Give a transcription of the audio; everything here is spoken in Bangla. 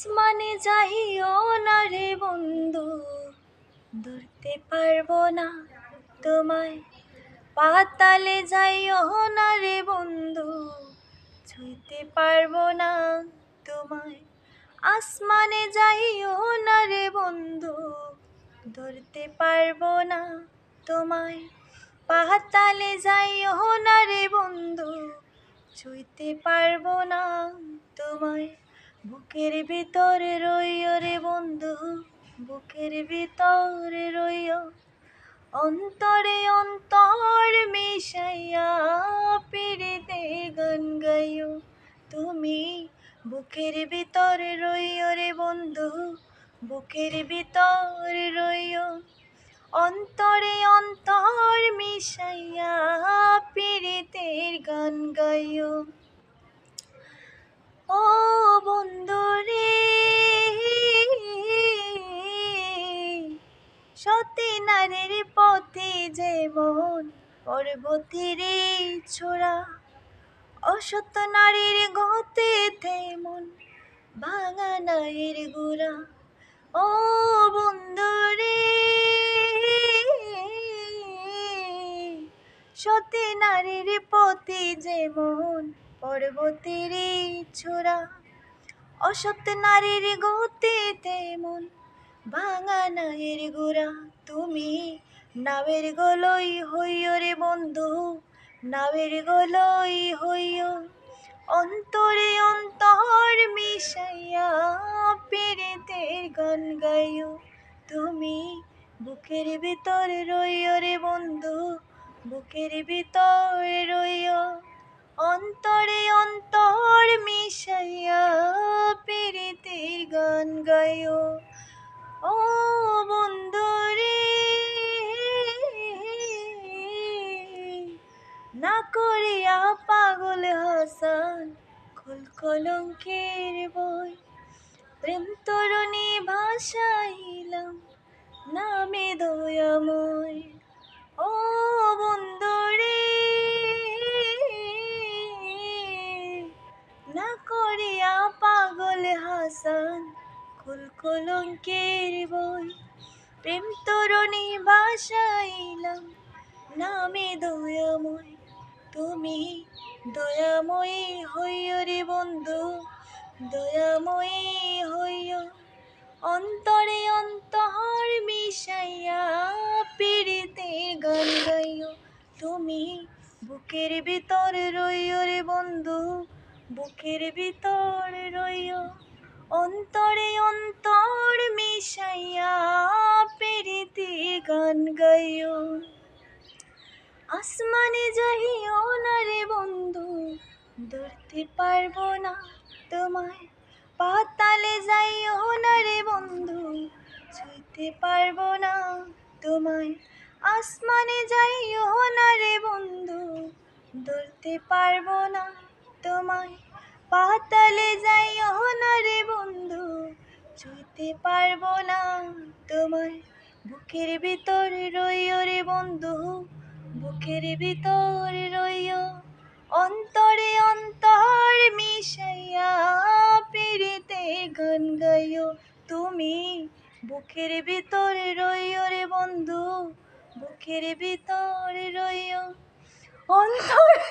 আসমানে যাইও না রে বন্ধু, ধরতে পারবো না তোমায়। পাতালে যাইও না রে বন্ধু, ছুঁইতে পারবো না তোমায়। আসমানে যাইও না রে বন্ধু, ধরতে পারবো না তোমায়। পাতালে যাইও না রে বন্ধু, ছুঁইতে পারবো না তোমায়। বুকের ভিতরে রইও রে বন্ধু, বুকের ভিতরে রইও। অন্তরে অন্তর মিশাইয়া পিরিতে গান গাইও। তুমি বুকের ভিতরে রইও রে বন্ধু, বুকের ভিতরে রইও। অন্তরে অন্তর মিশাইয়া পিরিতের গান গাইও। ও বন্ধু রে, সতী নারীর পথে যেমন পর্বতের ছোড়া, অসৎ নারীর গতে তেমন ভাঙা নায়ের গোড়া। ও বন্ধু রে, সতী নারীর পথে যেমন পর্বতের ছোড়া, অসৎ নারীর গতে তেমন ভাঙা নায়ের গোড়া। তুমি নাবের গলই হইও রে বন্ধু, নাবের গলই হইও। অন্তরে অন্তর মিশাইয়া পিরিতের গান গাইও। তুমি বুকের ভিতরে রইও রে বন্ধু, বুকের ভিতরে রইও। অন্তরে অন্তর মিশাইয়া পিরিতের গান গাইও। ও বন্ধু রে, না করিয়া পাগল হাসান খোল কলঙ্কের বই। প্রেম তরুণী ভাষাইলাম নামে দয়াময়। ও বন্ধু রে, না করিয়া পাগল হাসান খোল কলঙ্কের বই। প্রেম তরুণী ভাষাইলাম নামে দয়াময়। তুমি দয়াময়ী হইও রে বন্ধু, দয়াময়ী হইও। অন্তরে অন্তর মিশাইয়া পিরিতে গান গাইও। তুমি বুকের ভিতরে রইও রে বন্ধু, বুকের ভিতরে রইও। অন্তরে অন্তর মিশাইয়া পিরিতে গান গাইও। আসমানে যাইও না রে বন্ধু, ধরতে পারবো না তোমায়। পাতালে যাইও না রে বন্ধু, ছুঁইতে পারবো না তোমায়। আসমানে যাইও না রে বন্ধু, ধরতে পারবো না তোমায়। পাতালে যাইও না রে বন্ধু, ছুঁইতে পারবো না তোমায়। বুকের ভিতরে রইও রে বন্ধু, বুকের ভিতরে রইও। অন্তরে অন্তর মিশাইয়া পিরিতে গান গাইও। তুমি বুকের ভিতরে রইও রে বন্ধু, বুকের ভিতরে রইও। অন্তরে